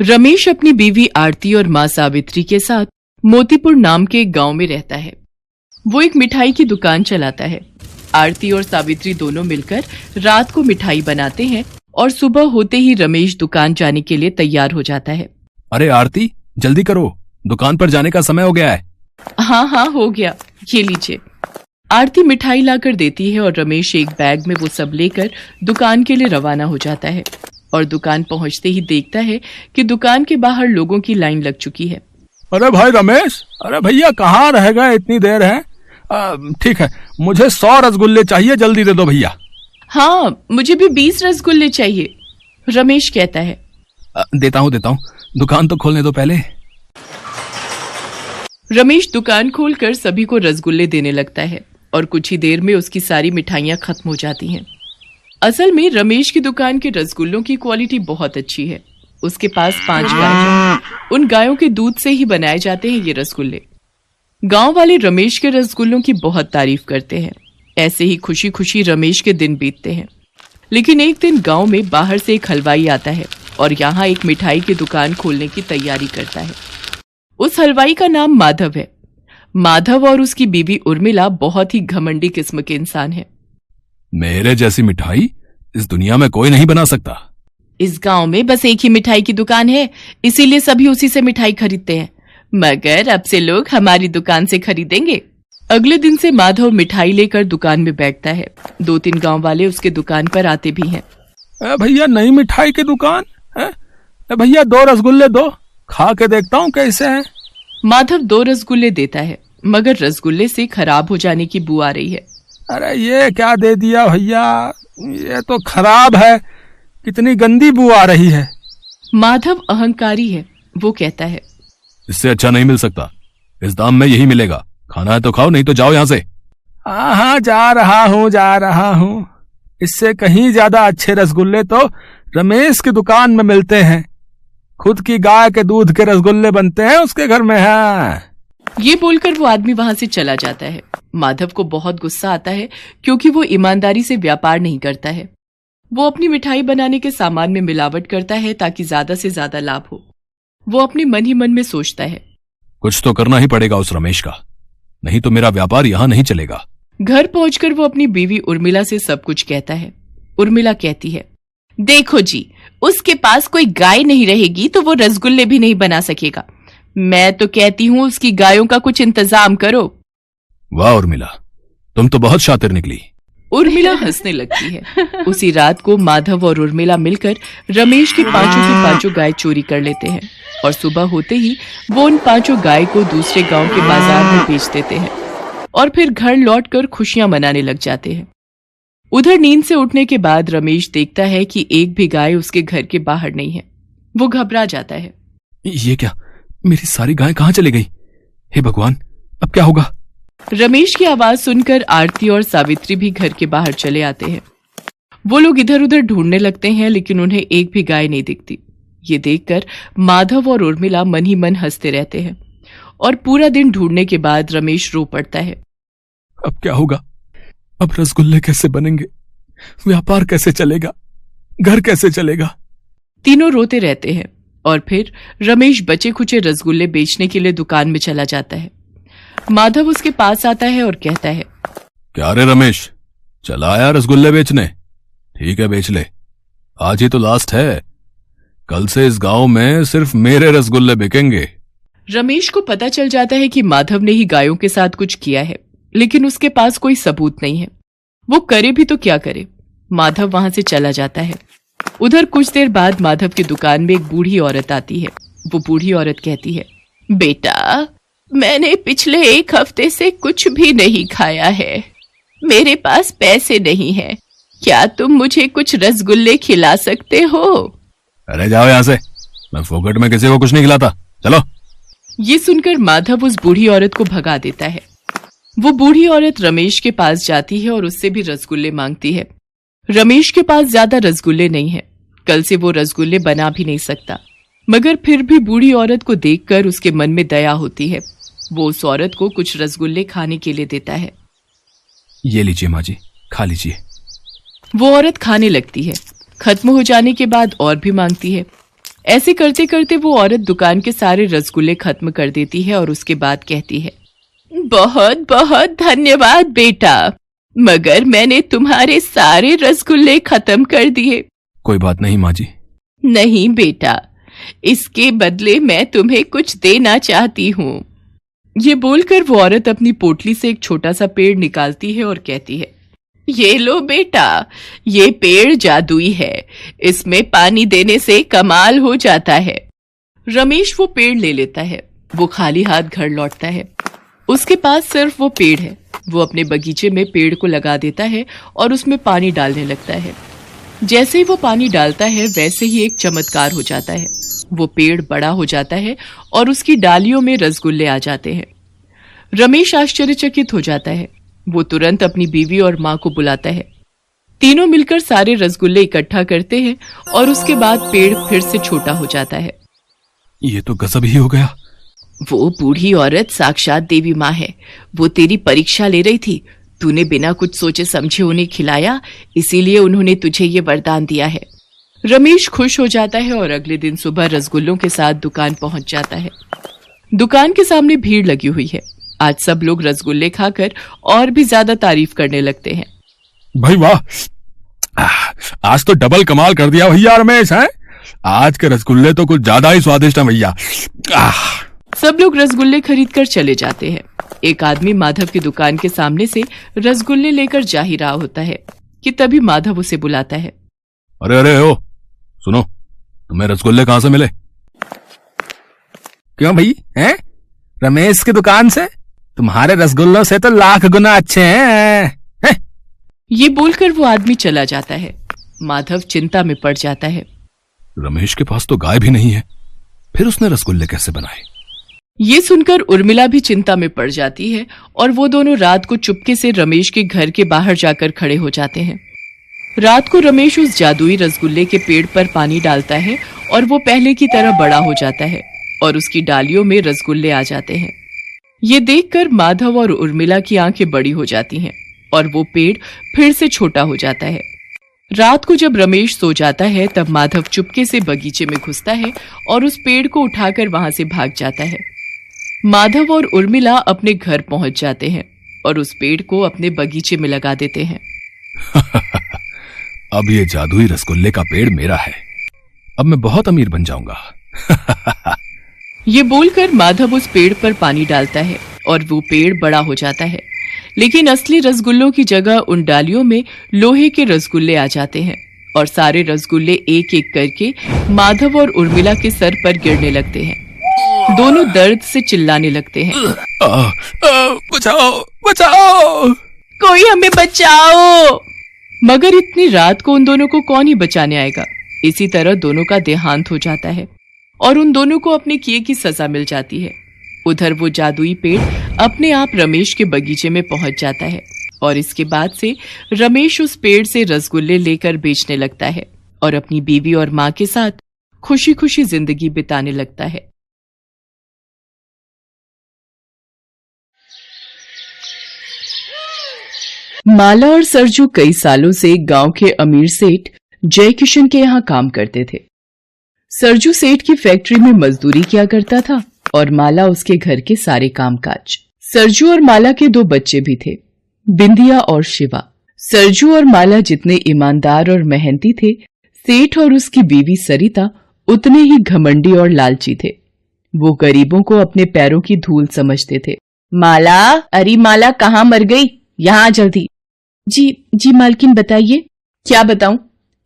रमेश अपनी बीवी आरती और माँ सावित्री के साथ मोतीपुर नाम के एक गांव में रहता है। वो एक मिठाई की दुकान चलाता है। आरती और सावित्री दोनों मिलकर रात को मिठाई बनाते हैं और सुबह होते ही रमेश दुकान जाने के लिए तैयार हो जाता है। अरे आरती, जल्दी करो, दुकान पर जाने का समय हो गया है। हाँ हो गया, ये लीजिए। आरती मिठाई लाकर देती है और रमेश एक बैग में वो सब लेकर दुकान के लिए रवाना हो जाता है और दुकान पहुंचते ही देखता है कि दुकान के बाहर लोगों की लाइन लग चुकी है। अरे भाई रमेश, अरे भैया कहाँ रह गए, इतनी देर है। ठीक है, मुझे 100 रसगुल्ले चाहिए, जल्दी दे दो भैया। हाँ, मुझे भी 20 रसगुल्ले चाहिए, रमेश कहता है। देता हूँ, दुकान तो खोलने दो पहले। रमेश दुकान खोलकर सभी को रसगुल्ले देने लगता है और कुछ ही देर में उसकी सारी मिठाइयाँ खत्म हो जाती हैं। असल में रमेश की दुकान के रसगुल्लों की क्वालिटी बहुत अच्छी है। उसके पास 5 गाय हैं। उन गायों के दूध से ही बनाए जाते हैं ये रसगुल्ले। गांव वाले रमेश के रसगुल्लों की बहुत तारीफ करते हैं। ऐसे ही खुशी खुशी रमेश के दिन बीतते हैं। लेकिन एक दिन गांव में बाहर से एक हलवाई आता है और यहाँ एक मिठाई की दुकान खोलने की तैयारी करता है। उस हलवाई का नाम माधव है। माधव और उसकी बीवी उर्मिला बहुत ही घमंडी किस्म के इंसान हैं। मेरे जैसी मिठाई इस दुनिया में कोई नहीं बना सकता। इस गांव में बस एक ही मिठाई की दुकान है, इसीलिए सभी उसी से मिठाई खरीदते हैं। मगर अब से लोग हमारी दुकान से खरीदेंगे। अगले दिन से माधव मिठाई लेकर दुकान में बैठता है। 2-3 गांव वाले उसके दुकान पर आते भी हैं। भैया, नई मिठाई की दुकान है? भैया 2 रसगुल्ले दो, खा के देखता हूँ कैसे हैं। माधव 2 रसगुल्ले देता है, मगर रसगुल्ले से खराब हो जाने की बू आ रही है। अरे ये क्या दे दिया भैया, ये तो खराब है, कितनी गंदी बू आ रही है। माधव अहंकारी है। वो कहता है, इससे अच्छा नहीं मिल सकता, इस दाम में यही मिलेगा। खाना है तो खाओ, नहीं तो जाओ यहाँ से। हाँ, जा रहा हूँ। इससे कहीं ज्यादा अच्छे रसगुल्ले तो रमेश की दुकान में मिलते हैं। खुद की गाय के दूध के रसगुल्ले बनते हैं उसके घर में। है ये बोलकर वो आदमी वहां से चला जाता है। माधव को बहुत गुस्सा आता है क्योंकि वो ईमानदारी से व्यापार नहीं करता है। वो अपनी मिठाई बनाने के सामान में मिलावट करता है ताकि ज्यादा से ज्यादा लाभ हो। वो अपने मन ही मन में सोचता है, कुछ तो करना ही पड़ेगा उस रमेश का, नहीं तो मेरा व्यापार यहाँ नहीं चलेगा। घर पहुंचकर वो अपनी बीवी उर्मिला से सब कुछ कहता है। उर्मिला कहती है, देखो जी, उसके पास कोई गाय नहीं रहेगी तो वो रसगुल्ले भी नहीं बना सकेगा। मैं तो कहती हूँ उसकी गायों का कुछ इंतजाम करो। वाह उर्मिला, तुम तो बहुत शातिर निकली। उर्मिला हंसने लगती है। उसी रात को माधव और उर्मिला मिलकर रमेश की 5 गाय चोरी कर लेते हैं और सुबह होते ही वो उन 5 गाय को दूसरे गांव के बाजार में बेच देते हैं और फिर घर लौटकर खुशियां मनाने लग जाते हैं। उधर नींद से उठने के बाद रमेश देखता है कि एक भी गाय उसके घर के बाहर नहीं है। वो घबरा जाता है। ये क्या, मेरी सारी गायें कहाँ चली गई? हे भगवान, अब क्या होगा? रमेश की आवाज सुनकर आरती और सावित्री भी घर के बाहर चले आते हैं। वो लोग इधर उधर ढूंढने लगते हैं लेकिन उन्हें एक भी गाय नहीं दिखती। ये देखकर माधव और उर्मिला मन ही मन हंसते रहते हैं और पूरा दिन ढूंढने के बाद रमेश रो पड़ता है। अब क्या होगा? अब रसगुल्ले कैसे बनेंगे? व्यापार कैसे चलेगा? घर कैसे चलेगा? तीनों रोते रहते हैं और फिर रमेश बचे खुचे रसगुल्ले बेचने के लिए दुकान में चला जाता है। माधव उसके पास आता है और कहता है, क्या रे रमेश, चला आया रसगुल्ले बेचने? ठीक है, बेच ले, आज ही तो लास्ट है। कल से इस गांव में सिर्फ मेरे रसगुल्ले बिकेंगे। रमेश को पता चल जाता है कि माधव ने ही गायों के साथ कुछ किया है, लेकिन उसके पास कोई सबूत नहीं है। वो करे भी तो क्या करे। माधव वहां से चला जाता है। उधर कुछ देर बाद माधव की दुकान में एक बूढ़ी औरत आती है। वो बूढ़ी औरत कहती है, बेटा, मैंने पिछले 1 हफ्ते से कुछ भी नहीं खाया है। मेरे पास पैसे नहीं है। क्या तुम मुझे कुछ रसगुल्ले खिला सकते हो? अरे जाओ यहाँ से, मैं फोकट में किसी को कुछ नहीं खिलाता, चलो। ये सुनकर माधव उस बूढ़ी औरत को भगा देता है। वो बूढ़ी औरत रमेश के पास जाती है और उससे भी रसगुल्ले मांगती है। रमेश के पास ज्यादा रसगुल्ले नहीं है। कल से वो रसगुल्ले बना भी नहीं सकता, मगर फिर भी बूढ़ी औरत को देखकर उसके मन में दया होती है। वो उस औरत को कुछ रसगुल्ले खाने के लिए देता है। ये लीजिए माँ जी, खा लीजिए। वो औरत खाने लगती है। खत्म हो जाने के बाद और भी मांगती है। ऐसे करते करते वो औरत दुकान के सारे रसगुल्ले खत्म कर देती है और उसके बाद कहती है, बहुत बहुत धन्यवाद बेटा, मगर मैंने तुम्हारे सारे रसगुल्ले खत्म कर दिए। कोई बात नहीं माँ जी। नहीं बेटा, इसके बदले मैं तुम्हें कुछ देना चाहती हूँ। ये बोलकर वो औरत अपनी पोटली से एक छोटा सा पेड़ निकालती है और कहती है, ये लो बेटा, ये पेड़ जादुई है, इसमें पानी देने से कमाल हो जाता है। रमेश वो पेड़ ले लेता है। वो खाली हाथ घर लौटता है। उसके पास सिर्फ वो पेड़ है। वो अपने बगीचे में पेड़ को लगा देता है और उसमें पानी डालने लगता है। जैसे ही वो पानी डालता है वैसे ही एक चमत्कार हो जाता है। वो पेड़ बड़ा हो जाता है और उसकी डालियों में रसगुल्ले आ जाते हैं। रमेश आश्चर्यचकित हो जाता है। वो तुरंत अपनी बीवी और माँ को बुलाता है। तीनों मिलकर सारे रसगुल्ले इकट्ठा करते हैं और उसके बाद पेड़ फिर से छोटा हो जाता है। ये तो गजब ही हो गया। वो बूढ़ी औरत साक्षात देवी माँ है। वो तेरी परीक्षा ले रही थी। तूने बिना कुछ सोचे समझे उन्हें खिलाया, इसीलिए उन्होंने तुझे ये वरदान दिया है। रमेश खुश हो जाता है और अगले दिन सुबह रसगुल्लों के साथ दुकान पहुंच जाता है। दुकान के सामने भीड़ लगी हुई है। आज सब लोग रसगुल्ले खाकर और भी ज्यादा तारीफ करने लगते हैं। भाई वाह, आज तो डबल कमाल कर दिया भैया रमेश है। आज के रसगुल्ले तो कुछ ज्यादा ही स्वादिष्ट है भैया। सब लोग रसगुल्ले खरीद कर चले जाते हैं। एक आदमी माधव की दुकान के सामने से रसगुल्ले लेकर जा ही रहा होता है कि तभी माधव उसे बुलाता है। अरे अरे ओ, सुनो, तुम्हें रसगुल्ले कहाँ से मिले? क्यों भाई, हैं? रमेश की दुकान से? तुम्हारे रसगुल्लों से तो लाख गुना अच्छे हैं। ये बोलकर वो आदमी चला जाता है। माधव चिंता में पड़ जाता है। रमेश के पास तो गाय भी नहीं है, फिर उसने रसगुल्ले कैसे बनाए? ये सुनकर उर्मिला भी चिंता में पड़ जाती है और वो दोनों रात को चुपके से रमेश के घर के बाहर जाकर खड़े हो जाते हैं। रात को रमेश उस जादुई रसगुल्ले के पेड़ पर पानी डालता है और वो पहले की तरह बड़ा हो जाता है और उसकी डालियों में रसगुल्ले आ जाते हैं। ये देखकर माधव और उर्मिला की आंखें बड़ी हो जाती हैं और वो पेड़ फिर से छोटा हो जाता है। रात को जब रमेश सो जाता है तब माधव चुपके से बगीचे में घुसता है और उस पेड़ को उठाकर वहां से भाग जाता है। माधव और उर्मिला अपने घर पहुंच जाते हैं और उस पेड़ को अपने बगीचे में लगा देते हैं। अब ये जादुई रसगुल्ले का पेड़ मेरा है। अब मैं बहुत अमीर बन जाऊंगा। ये बोलकर माधव उस पेड़ पर पानी डालता है और वो पेड़ बड़ा हो जाता है। लेकिन असली रसगुल्लों की जगह उन डालियों में लोहे के रसगुल्ले आ जाते हैं और सारे रसगुल्ले एक एक करके माधव और उर्मिला के सर पर गिरने लगते हैं। दोनों दर्द से चिल्लाने लगते हैं। बचाओ बचाओ, कोई हमें बचाओ। मगर इतनी रात को उन दोनों को कौन ही बचाने आएगा। इसी तरह दोनों का देहांत हो जाता है और उन दोनों को अपने किए की सजा मिल जाती है। उधर वो जादुई पेड़ अपने आप रमेश के बगीचे में पहुंच जाता है और इसके बाद से रमेश उस पेड़ से रसगुल्ले लेकर बेचने लगता है और अपनी बीवी और माँ के साथ खुशी खुशी जिंदगी बिताने लगता है। माला और सरजू कई सालों से गांव के अमीर सेठ जय किशन के यहाँ काम करते थे। सरजू सेठ की फैक्ट्री में मजदूरी किया करता था और माला उसके घर के सारे कामकाज। सरजू और माला के दो बच्चे भी थे, बिंदिया और शिवा। सरजू और माला जितने ईमानदार और मेहनती थे, सेठ और उसकी बीवी सरिता उतने ही घमंडी और लालची थे। वो गरीबों को अपने पैरों की धूल समझते थे। माला, अरे माला कहाँ मर गई? यहाँ जल्दी। जी मालकिन बताइए। क्या बताऊं?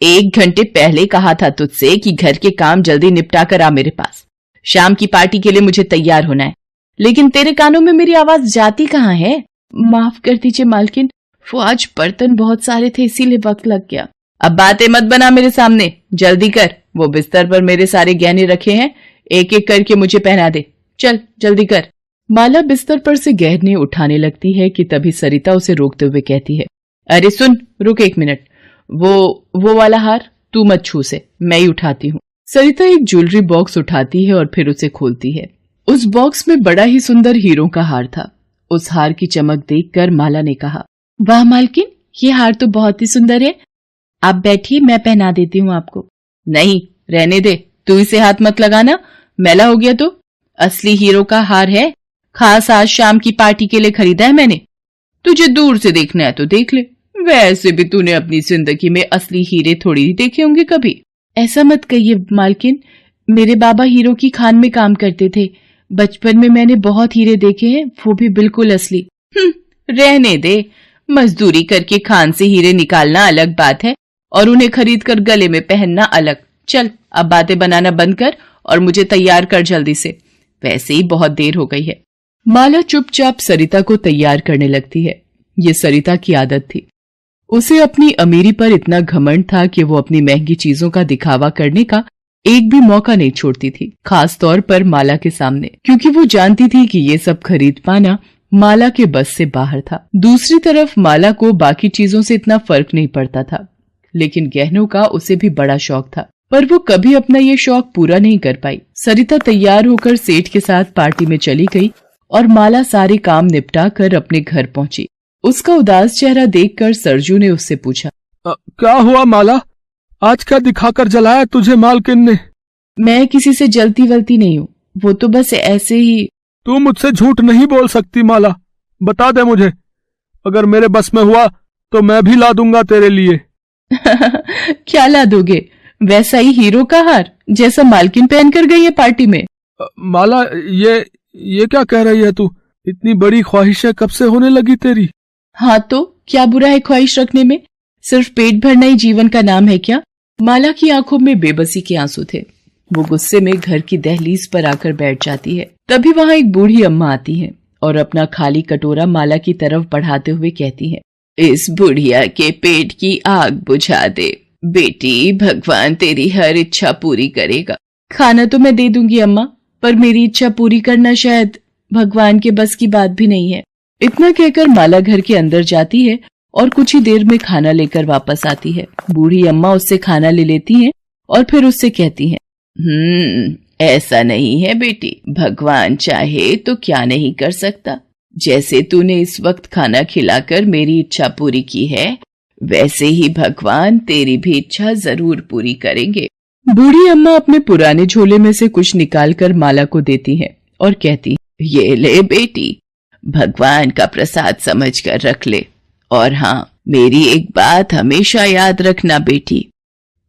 1 घंटे पहले कहा था तुझसे कि घर के काम जल्दी निपटा कर आ मेरे पास। शाम की पार्टी के लिए मुझे तैयार होना है, लेकिन तेरे कानों में मेरी आवाज जाती कहाँ है? माफ कर दीजिए मालकिन, वो आज बर्तन बहुत सारे थे इसीलिए वक्त लग गया। अब बातें मत बना मेरे सामने, जल्दी कर। वो बिस्तर पर मेरे सारे गहने रखे हैं, एक एक करके मुझे पहना दे। चल जल्दी कर। माला बिस्तर पर से गहने उठाने लगती है कि तभी सरिता उसे रोकते हुए कहती है, अरे सुन, रुक 1 मिनट। वो वाला हार तू मत छू से, मैं ही उठाती हूँ। सरिता एक ज्वेलरी बॉक्स उठाती है और फिर उसे खोलती है। उस बॉक्स में बड़ा ही सुंदर हीरों का हार था। उस हार की चमक देखकर माला ने कहा, वाह मालकिन, ये हार तो बहुत ही सुंदर है। आप बैठिए, मैं पहना देती हूँ आपको। नहीं, रहने दे, तू इसे हाथ मत लगाना, मैला हो गया तो। असली हीरो का हार है, खास आज शाम की पार्टी के लिए खरीदा है मैंने। तुझे दूर से देखना है तो देख ले, वैसे भी तूने अपनी जिंदगी में असली हीरे थोड़ी ही देखे होंगे कभी। ऐसा मत कहिए मालकिन, मेरे बाबा हीरो की खान में काम करते थे। बचपन में मैंने बहुत हीरे देखे हैं, वो भी बिल्कुल असली। रहने दे, मजदूरी करके खान से हीरे निकालना अलग बात है और उन्हें खरीद कर गले में पहनना अलग। चल अब बातें बनाना बंद कर और मुझे तैयार कर जल्दी से, वैसे ही बहुत देर हो गई है। माला चुपचाप सरिता को तैयार करने लगती है। ये सरिता की आदत थी। उसे अपनी अमीरी पर इतना घमंड था कि वो अपनी महंगी चीजों का दिखावा करने का एक भी मौका नहीं छोड़ती थी, खास तौर पर माला के सामने, क्योंकि वो जानती थी कि ये सब खरीद पाना माला के बस से बाहर था। दूसरी तरफ माला को बाकी चीजों से इतना फर्क नहीं पड़ता था, लेकिन गहनों का उसे भी बड़ा शौक था, पर वो कभी अपना ये शौक पूरा नहीं कर पाई। सरिता तैयार होकर सेठ के साथ पार्टी में चली गई और माला सारे काम निपटा कर अपने घर पहुंची। उसका उदास चेहरा देखकर सरजू ने उससे पूछा, क्या हुआ माला, आज क्या दिखाकर जलाया तुझे मालकिन ने? मैं किसी से जलती वलती नहीं हूँ, वो तो बस ऐसे ही। तू मुझसे झूठ नहीं बोल सकती माला, बता दे मुझे, अगर मेरे बस में हुआ तो मैं भी ला दूंगा तेरे लिए। क्या ला दोगे? वैसा ही हीरो का हार जैसा मालकिन पहनकर गई है पार्टी में। माला ये क्या कह रही है तू? इतनी बड़ी ख्वाहिशें कब से होने लगी तेरी? हाँ तो क्या बुरा है ख्वाहिश रखने में? सिर्फ पेट भरना ही जीवन का नाम है क्या? माला की आंखों में बेबसी के आंसू थे। वो गुस्से में घर की दहलीज पर आकर बैठ जाती है। तभी वहां एक बूढ़ी अम्मा आती है और अपना खाली कटोरा माला की तरफ बढ़ाते हुए कहती है, इस बुढ़िया के पेट की आग बुझा दे बेटी, भगवान तेरी हर इच्छा पूरी करेगा। खाना तो मैं दे दूंगी अम्मा, पर मेरी इच्छा पूरी करना शायद भगवान के बस की बात भी नहीं है। इतना कहकर माला घर के अंदर जाती है और कुछ ही देर में खाना लेकर वापस आती है। बूढ़ी अम्मा उससे खाना ले लेती हैं और फिर उससे कहती हैं, ऐसा नहीं है बेटी, भगवान चाहे तो क्या नहीं कर सकता। जैसे तूने इस वक्त खाना खिलाकर मेरी इच्छा पूरी की है, वैसे ही भगवान तेरी भी इच्छा जरूर पूरी करेंगे। बूढ़ी अम्मा अपने पुराने झोले में से कुछ निकालकर माला को देती है और कहती, ये ले बेटी, भगवान का प्रसाद समझकर रख ले। और हाँ, मेरी एक बात हमेशा याद रखना बेटी,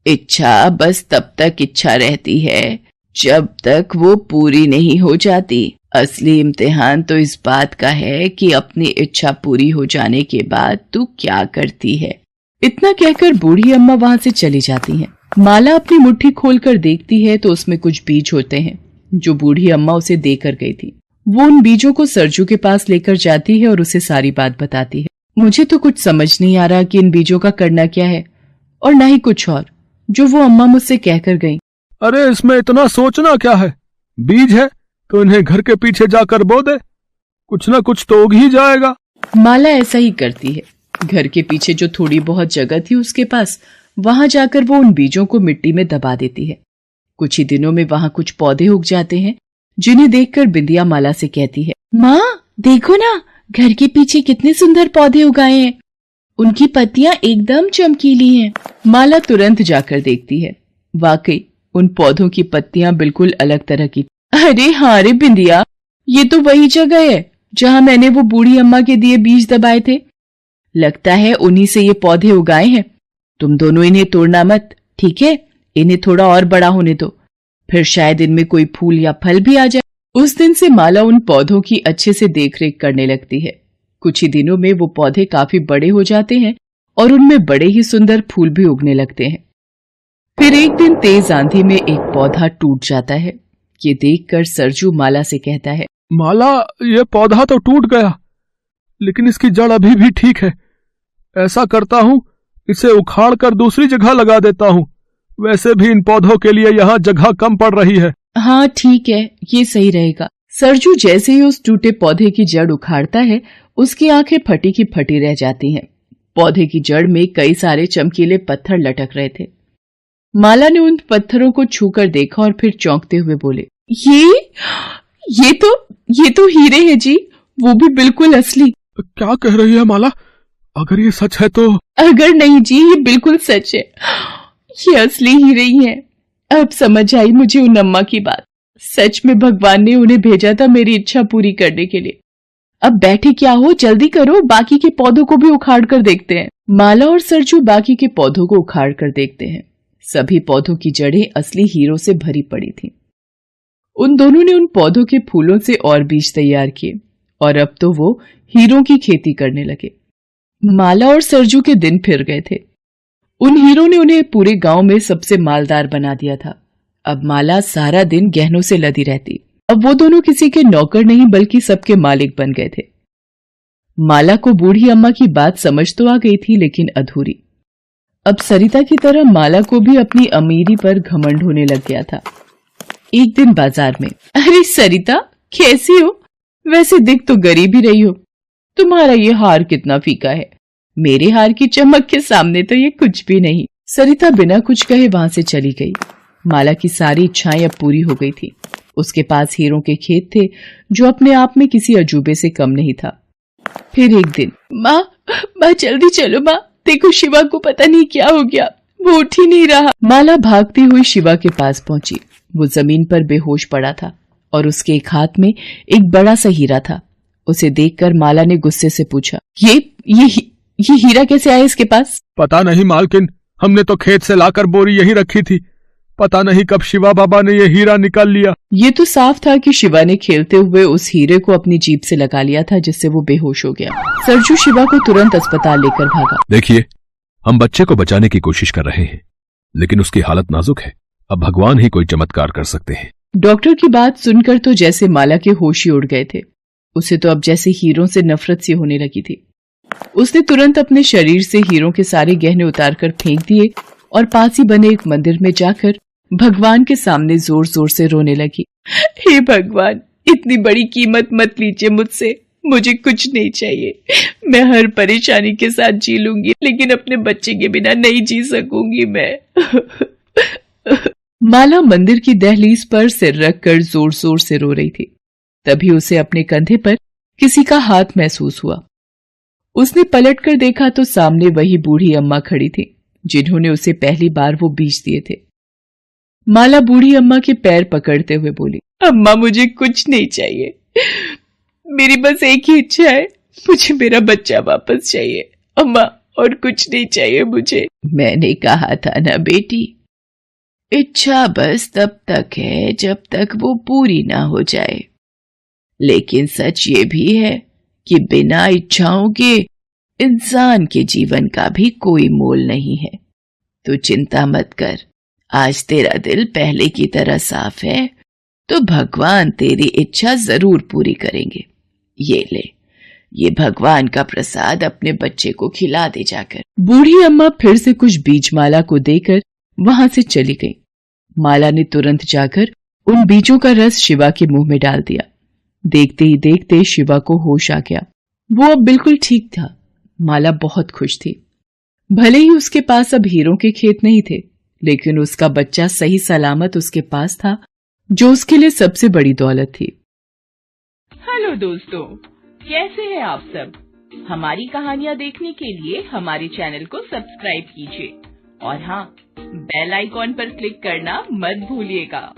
इच्छा बस तब तक इच्छा रहती है जब तक वो पूरी नहीं हो जाती। असली इम्तिहान तो इस बात का है कि अपनी इच्छा पूरी हो जाने के बाद तू क्या करती है। इतना कहकर बूढ़ी अम्मा वहां से चली जाती हैं। माला अपनी मुट्ठी खोलकर देखती है तो उसमें कुछ बीज होते हैं जो बूढ़ी अम्मा उसे देकर गई थी। वो उन बीजों को सरजू के पास लेकर जाती है और उसे सारी बात बताती है। मुझे तो कुछ समझ नहीं आ रहा कि इन बीजों का करना क्या है, और न ही कुछ और जो वो अम्मा मुझसे कहकर गई। अरे इसमें इतना सोचना क्या है, बीज है तो इन्हें घर के पीछे जाकर बो दे, कुछ ना कुछ तो उग ही जाएगा। माला ऐसा ही करती है। घर के पीछे जो थोड़ी बहुत जगह थी उसके पास, वहां जाकर वो उन बीजों को मिट्टी में दबा देती है। कुछ ही दिनों में वहां कुछ पौधे उग जाते हैं, जिन्हें देखकर बिंदिया माला से कहती है, माँ देखो ना, घर के पीछे कितने सुंदर पौधे उगाए हैं, उनकी पत्तियां एकदम चमकीली हैं। माला तुरंत जाकर देखती है, वाकई उन पौधों की पत्तियां बिल्कुल अलग तरह की। अरे हाँ रे बिंदिया, ये तो वही जगह है जहां मैंने वो बूढ़ी अम्मा के दिए बीज दबाए थे। लगता है उन्हीं से ये पौधे उगाए हैं। तुम दोनों इन्हें तोड़ना मत, ठीक है? इन्हें थोड़ा और बड़ा होने दो, फिर शायद इनमें कोई फूल या फल भी आ जाए। उस दिन से माला उन पौधों की अच्छे से देखरेख करने लगती है। कुछ ही दिनों में वो पौधे काफी बड़े हो जाते हैं और उनमें बड़े ही सुंदर फूल भी उगने लगते हैं। फिर एक दिन तेज आंधी में एक पौधा टूट जाता है। ये देखकर सरजू माला से कहता है, माला ये पौधा तो टूट गया, लेकिन इसकी जड़ अभी भी ठीक है। ऐसा करता हूँ, इसे उखाड़ कर दूसरी जगह लगा देता हूँ, वैसे भी इन पौधों के लिए यहाँ जगह कम पड़ रही है। हाँ ठीक है, ये सही रहेगा। सरजू जैसे ही उस टूटे पौधे की जड़ उखाड़ता है, उसकी आंखें फटी की फटी रह जाती हैं। पौधे की जड़ में कई सारे चमकीले पत्थर लटक रहे थे। माला ने उन पत्थरों को छूकर देखा और फिर चौंकते हुए बोले, ये तो हीरे हैं जी, वो भी बिल्कुल असली। क्या कह रही है माला? अगर ये सच है तो? अगर नहीं जी, ये बिल्कुल सच है, ये असली हीरे ही हैं। अब समझ आई मुझे उन अम्मा की बात। सच में भगवान ने उन्हें भेजा था मेरी इच्छा पूरी करने के लिए। अब बैठे क्या हो, जल्दी करो, बाकी के पौधों को भी उखाड़ कर देखते हैं। माला और सरजू बाकी के पौधों को उखाड़ कर देखते हैं। सभी पौधों की जड़ें असली हीरों से भरी पड़ी थीं। उन दोनों ने उन पौधों के फूलों से और बीज तैयार किए और अब तो वो हीरों की खेती करने लगे। माला और सरजू के दिन फिर गए थे। उन हीरों ने उन्हें पूरे गांव में सबसे मालदार बना दिया था। अब माला सारा दिन गहनों से लदी रहती। अब वो दोनों किसी के नौकर नहीं बल्कि सबके मालिक बन गए थे। माला को बूढ़ी अम्मा की बात समझ तो आ गई थी, लेकिन अधूरी। अब सरिता की तरह माला को भी अपनी अमीरी पर घमंड होने लग गया था। एक दिन बाजार में, अरे सरिता कैसी हो? वैसे दिख तो गरीब ही रही हो। तुम्हारा ये हार कितना फीका है। मेरे हार की चमक के सामने तो ये कुछ भी नहीं। सरिता बिना कुछ कहे वहां से चली गई। माला की सारी इच्छाएं अब पूरी हो गई थी। उसके पास हीरों के खेत थे जो अपने आप में किसी अजूबे से कम नहीं था। फिर एक दिन, माँ जल्दी चलो माँ, देखो शिवा को पता नहीं क्या हो गया, वो उठ ही नहीं रहा। माला भागती हुई शिवा के पास पहुंची। वो जमीन पर बेहोश पड़ा था और उसके एक हाथ में एक बड़ा सा हीरा था। उसे देखकर माला ने गुस्से से पूछा, ये हीरा कैसे आया इसके पास? पता नहीं मालकिन, हमने तो खेत से लाकर बोरी यहीं रखी थी। पता नहीं कब शिवा बाबा ने ये हीरा निकाल लिया। ये तो साफ था कि शिवा ने खेलते हुए उस हीरे को अपनी जीभ से लगा लिया था, जिससे वो बेहोश हो गया। सरजू शिवा को तुरंत अस्पताल लेकर भागा। देखिए, हम बच्चे को बचाने की कोशिश कर रहे हैं, लेकिन उसकी हालत नाजुक है। अब भगवान ही कोई चमत्कार कर सकते हैं। डॉक्टर की बात सुनकर तो जैसे माला के होश ही उड़ गए थे। उसे तो अब जैसे हीरों से नफरत सी होने लगी थी। उसने तुरंत अपने शरीर से हीरों के सारे गहने उतारकर फेंक दिए और पास ही बने एक मंदिर में जाकर भगवान के सामने जोर जोर से रोने लगी। हे भगवान, इतनी बड़ी कीमत मत लीजिए मुझसे। मुझे कुछ नहीं चाहिए। मैं हर परेशानी के साथ जी लूंगी, लेकिन अपने बच्चे के बिना नहीं जी सकूंगी मैं। माला मंदिर की दहलीज पर सिर रखकर जोर जोर से रो रही थी। तभी उसे अपने कंधे पर किसी का हाथ महसूस हुआ। उसने पलटकर देखा तो सामने वही बूढ़ी अम्मा खड़ी थी, जिन्होंने उसे पहली बार वो बीज दिए थे। माला बूढ़ी अम्मा के पैर पकड़ते हुए बोली, अम्मा मुझे कुछ नहीं चाहिए। मेरी बस एक ही इच्छा है, मुझे मेरा बच्चा वापस चाहिए अम्मा, और कुछ नहीं चाहिए मुझे। मैंने कहा था ना बेटी, इच्छा बस तब तक है जब तक वो पूरी ना हो जाए। लेकिन सच ये भी है कि बिना इच्छाओं के इंसान के जीवन का भी कोई मोल नहीं है। तो चिंता मत कर, आज तेरा दिल पहले की तरह साफ है, तो भगवान तेरी इच्छा जरूर पूरी करेंगे। ये ले, ये भगवान का प्रसाद अपने बच्चे को खिला दे जाकर। बूढ़ी अम्मा फिर से कुछ बीज माला को देकर वहां से चली गई। माला ने तुरंत जाकर उन बीजों का रस शिवा के मुंह में डाल दिया। देखते ही देखते शिवा को होश आ गया। वो अब बिल्कुल ठीक था। माला बहुत खुश थी। भले ही उसके पास अब हीरों के खेत नहीं थे, लेकिन उसका बच्चा सही सलामत उसके पास था, जो उसके लिए सबसे बड़ी दौलत थी। हेलो दोस्तों, कैसे हैं आप सब? हमारी कहानियां देखने के लिए हमारे चैनल को सब्सक्राइब कीजिए और हाँ, बेल आइकॉन पर क्लिक करना मत भूलिएगा।